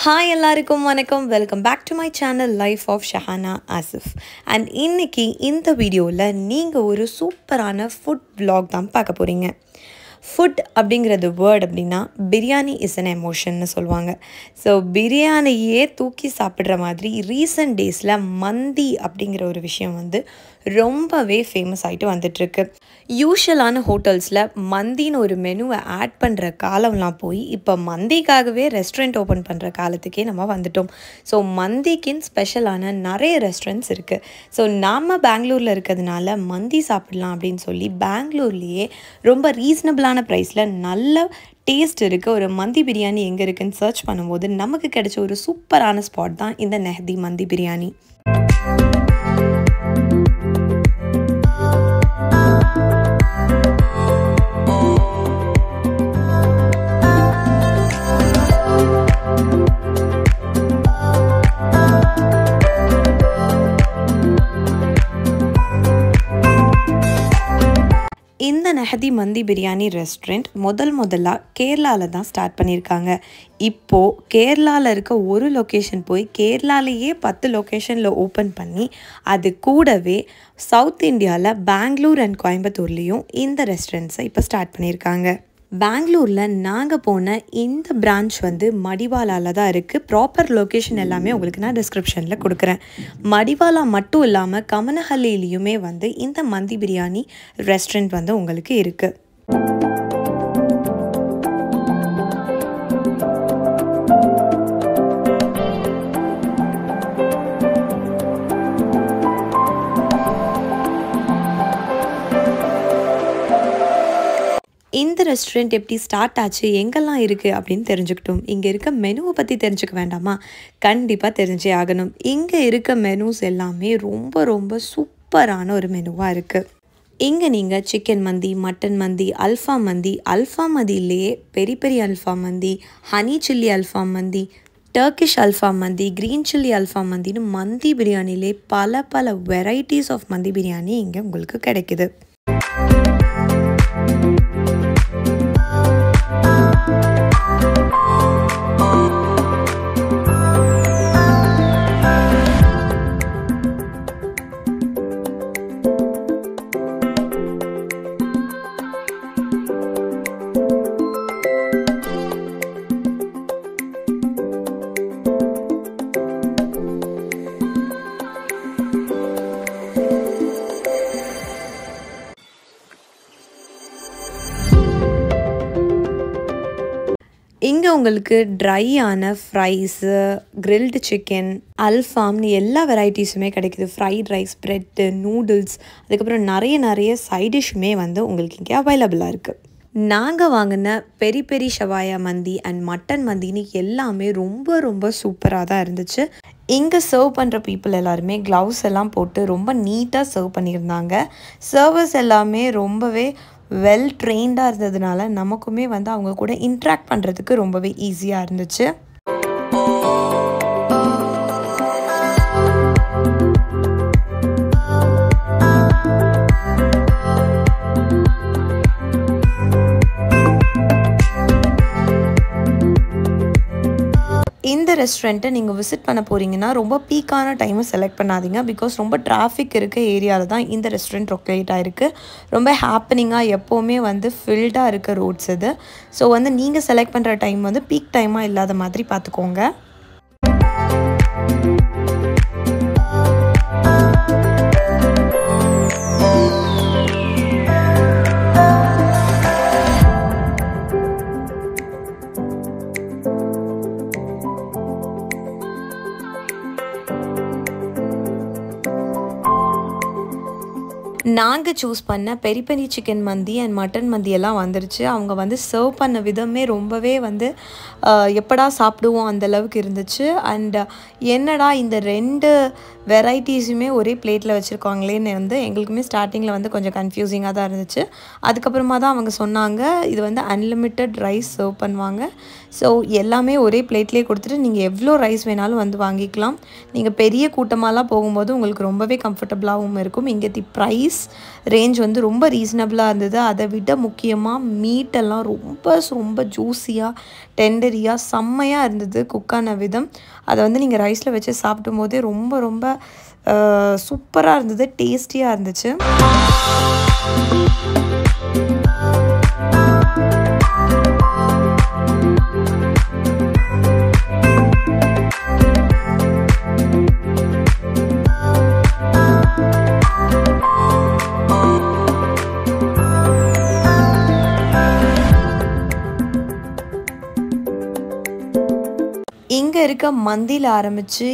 Hi எல்லாருக்கும் வணக்கம். Welcome back to my channel life of Shahana Asif. And இன்னைக்கு இந்த வீடியோவில் நீங்கள் ஒரு சூப்பரான ஃபுட் vlog தான் பார்க்க போகிறீங்க. ஃபுட் அப்படிங்கிறது வேர்ட் அப்படின்னா பிரியாணி இஸ் அன் எமோஷன்னு சொல்லுவாங்க. ஸோ பிரியாணியே தூக்கி சாப்பிட்ற மாதிரி ரீசன்ட் டேஸில் மந்தி அப்படிங்கிற ஒரு விஷயம் ரொம்பவே ஃபேமஸ் ஆகிட்டு வந்துட்டுருக்கு. யூஷுவலான ஹோட்டல்ஸில் மந்தின்னு ஒரு மெனுவை ஆட் பண்ணுற காலம்லாம் போய் இப்போ மந்திக்காகவே ரெஸ்டாரண்ட் ஓப்பன் பண்ணுற காலத்துக்கே நம்ம வந்துட்டோம். ஸோ மந்திக்குன்னு ஸ்பெஷலான நிறைய ரெஸ்டாரண்ட்ஸ் இருக்குது. ஸோ நாம் பெங்களூரில் இருக்கிறதுனால மந்தி சாப்பிடலாம் அப்படின்னு சொல்லி பெங்களூர்லேயே ரொம்ப ரீசனபிளான ப்ரைஸில் நல்ல டேஸ்ட் இருக்குது ஒரு மந்தி பிரியாணி எங்கே இருக்குதுன்னு சர்ச் பண்ணும்போது நமக்கு கிடைச்ச ஒரு சூப்பரான ஸ்பாட் தான் இந்த நெஹதி மந்தி பிரியாணி. இந்த நெஹதி மந்தி பிரியாணி ரெஸ்டாரண்ட் முதலாக கேரளாவில் தான் ஸ்டார்ட் பண்ணியிருக்காங்க. இப்போது கேரளாவில் இருக்க ஒரு லொக்கேஷன் போய் கேரளாலேயே 10 லொக்கேஷனில் ஓப்பன் பண்ணி அது கூடவே சவுத் இந்தியாவில் பெங்களூர் அண்ட் கோயம்புத்தூர்லேயும் இந்த ரெஸ்டாரண்ட்ஸை இப்போ ஸ்டார்ட் பண்ணியிருக்காங்க. பெங்களூரில் நாங்கள் போன இந்த பிரான்ச் மடிவாலாவில் தான் இருக்குது. ப்ராப்பர் லொக்கேஷன் எல்லாமே உங்களுக்கு நான் டிஸ்கிரிப்ஷனில் கொடுக்குறேன். மடிவாலா மட்டும் இல்லாமல் கமனஹல்லியிலையுமே இந்த மந்தி பிரியாணி ரெஸ்டாரண்ட் உங்களுக்கு இருக்குது. இந்த ரெஸ்டாரண்ட் எப்படி ஸ்டார்ட் ஆச்சு, எங்கெல்லாம் இருக்குது அப்படின்னு தெரிஞ்சுக்கிட்டோம். இங்கே இருக்க மெனுவை பற்றி தெரிஞ்சுக்க வேண்டாமா? கண்டிப்பாக தெரிஞ்சே ஆகணும். இங்கே இருக்க மெனுஸ் எல்லாமே ரொம்ப ரொம்ப சூப்பரான ஒரு மெனுவாக இருக்குது. இங்கே நீங்கள் சிக்கன் மந்தி, மட்டன் மந்தி, அல்ஃபா மந்தியிலேயே பெரிய பெரிய அல்ஃபா மந்தி, ஹனி சில்லி அல்ஃபா மந்தி, டர்க்கிஷ் அல்ஃபா மந்தி, க்ரீன் சில்லி அல்ஃபா மந்தின்னு மந்தி பிரியாணிலே பல வெரைட்டிஸ் ஆஃப் மந்தி பிரியாணி இங்கே உங்களுக்கு கிடைக்குது. இங்கே உங்களுக்கு ட்ரையான ஃப்ரைஸு, கிரில்டு சிக்கன், அல்ஃபாம்னு எல்லா வெரைட்டிஸுமே கிடைக்குது. ஃப்ரைட் ரைஸ், ப்ரெட்டு, நூடுல்ஸ், அதுக்கப்புறம் நிறைய சைடிஷ்ஷுமே உங்களுக்கு இங்கே அவைலபிளாக இருக்குது. நாங்கள் வாங்கின பெரி பெரி ஷவாயா மந்தி அண்ட் மட்டன் மந்தின்னு எல்லாமே ரொம்ப ரொம்ப சூப்பராக தான் இருந்துச்சு. இங்கே சர்வ் பண்ணுற பீப்புள் எல்லாருமே க்ளவுஸ் எல்லாம் போட்டு ரொம்ப நீட்டாக சர்வ் பண்ணியிருந்தாங்க. சர்வர்ஸ் எல்லாமே ரொம்பவே வெல் ட்ரெயின்டாக இருந்ததுனால நமக்குமே அவங்க கூட இன்ட்ராக்ட் பண்ணுறதுக்கு ரொம்பவே ஈஸியாக இருந்துச்சு. இந்த ரெஸ்டாரண்ட்டை நீங்கள் விசிட் பண்ண போகிறீங்கன்னா ரொம்ப பீக்கான டைமை செலக்ட் பண்ணாதீங்க. பிகாஸ் ரொம்ப டிராஃபிக் இருக்க ஏரியாவில் தான் இந்த ரெஸ்டாரண்ட் லொக்கேட் ஆகிருக்கு. ரொம்ப ஹாப்பனிங்காக எப்போவுமே ஃபில்டாக இருக்க ரோட்ஸ் இது. ஸோ நீங்கள் செலக்ட் பண்ணுற டைம் பீக் டைமாக இல்லாத மாதிரி பார்த்துக்கோங்க. நாங்கள் சூஸ் பண்ண பெரி பெரி சிக்கன் மந்தி அண்ட் மட்டன் மந்தி எல்லாம் வந்துருச்சு. அவங்க சர்வ் பண்ண விதமே ரொம்பவே எப்படா சாப்பிடுவோம் அந்தளவுக்கு இருந்துச்சு. அண்ட் என்னடா இந்த 2 வெரைட்டிஸுமே ஒரே பிளேட்டில் வச்சுருக்காங்களேன்னு எங்களுக்குமே ஸ்டார்டிங்கில் கொஞ்சம் கன்ஃபியூசிங்காக தான் இருந்துச்சு. அதுக்கப்புறமா தான் அவங்க சொன்னாங்க இது அன்லிமிட்டட் ரைஸ் சர்வ் பண்ணுவாங்க. ஸோ எல்லாமே ஒரே பிளேட்லேயே கொடுத்துட்டு நீங்கள் எவ்வளோ ரைஸ் வேணாலும் வந்து வாங்கிக்கலாம். நீங்கள் பெரிய கூட்டமாலாம் போகும்போது உங்களுக்கு ரொம்பவே கம்ஃபர்டபுளாகவும் இருக்கும். இங்கே ப்ரைஸ் ரேஞ்ச் வந்து ரொம்ப ரீசனபிளாக இருந்தது. அதை விட முக்கியமாக மீட்டெல்லாம் ரொம்ப ஜூஸியாக டெண்டரியாக செம்மையாக இருந்தது. குக்கான விதம் அதை வந்து நீங்கள் ரைஸில் வச்சு சாப்பிடும் போதே ரொம்ப சூப்பராக இருந்தது, டேஸ்டியாக இருந்துச்சு. இங்கே இருக்க மந்தியில் ஆரம்பித்து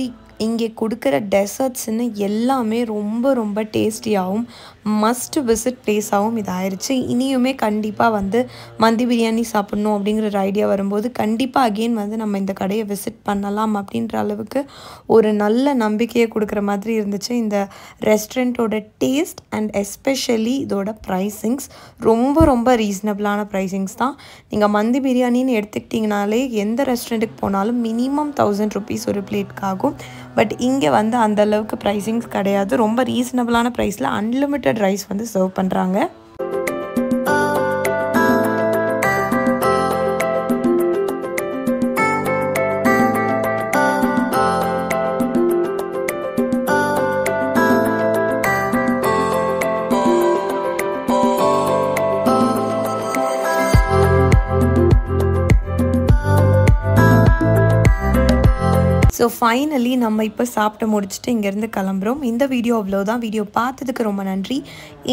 இங்கே கொடுக்குற டெசர்ட்ஸ்ன்னு எல்லாமே ரொம்ப டேஸ்டியாகவும் மஸ்ட் விசிட் பிளேஸாகவும் இது ஆயிடுச்சு. இனியுமே கண்டிப்பாக வந்து மந்தி பிரியாணி சாப்பிட்ணும் அப்படிங்கிற ஒரு ஐடியா வரும்போது கண்டிப்பாக அகெயின் வந்து நம்ம இந்த கடையை விசிட் பண்ணலாம் அப்படின்ற அளவுக்கு ஒரு நல்ல நம்பிக்கையை கொடுக்குற மாதிரி இருந்துச்சு இந்த ரெஸ்டாரண்ட்டோட டேஸ்ட். அண்ட் எஸ்பெஷலி இதோட ப்ரைஸிங்ஸ் ரொம்ப ரீசனபிளான ப்ரைஸிங்ஸ் தான். நீங்கள் மந்தி பிரியாணின்னு எடுத்துக்கிட்டிங்கனாலே எந்த ரெஸ்டாரண்ட்டுக்கு போனாலும் மினிமம் 1000 rupees ஒரு பிளேட்க்கு ஆகும். பட் இங்கே வந்து அந்தளவுக்கு ப்ரைஸிங்ஸ் கிடையாது. ரொம்ப ரீசனபிளான ப்ரைஸில் அன்லிமிட்டட் ரைஸ் வந்து சர்வ் பண்ணுறாங்க. ஸோ ஃபைனலி நம்ம இப்போ சாப்பிட்டு முடிச்சுட்டு இங்கேருந்து கிளம்புறோம். இந்த வீடியோ அவ்வளோதான். வீடியோ பார்த்ததுக்கு ரொம்ப நன்றி.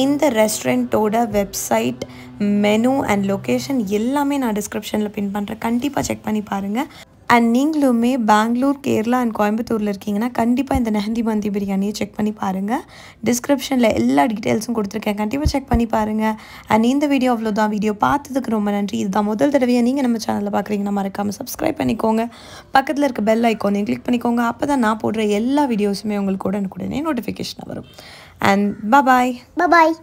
இந்த ரெஸ்டாரண்ட்டோட வெப்சைட், மெனு அண்ட் லொக்கேஷன் எல்லாமே நான் டிஸ்கிரிப்ஷனில் பின் பண்ணுறேன். கண்டிப்பாக செக் பண்ணி பாருங்கள். அண்ட் நீங்களுமே பெங்களூர், கேரளா அண்ட் கோயம்புத்தூரில் இருக்கீங்கன்னா கண்டிப்பாக இந்த நெஹந்தி மந்தி பிரியாணியை செக் பண்ணி பாருங்கள். டிஸ்கிரிப்ஷனில் எல்லா டீட்டெயில்ஸும் கொடுத்துருக்கேன். கண்டிப்பாக செக் பண்ணி பாருங்கள். அண்ட் இந்த வீடியோ அவ்வளோதான். வீடியோ பார்த்ததுக்கு ரொம்ப நன்றி. இதுதான் முதல் தடவையாக நீங்கள் நம்ம சேனலில் பார்க்குறீங்கன்னா மறக்காமல் சப்ஸ்கிரைப் பண்ணிக்கோங்க. பக்கத்தில் இருக்க பெல் ஐக்கானையும் கிளிக் பண்ணிக்கோங்க. அப்போ தான் நான் போடுற எல்லா வீடியோஸுமே உங்களுக்கு உடனுக்குடனே நோட்டிஃபிகேஷன் வரும். அண்ட் பாய்.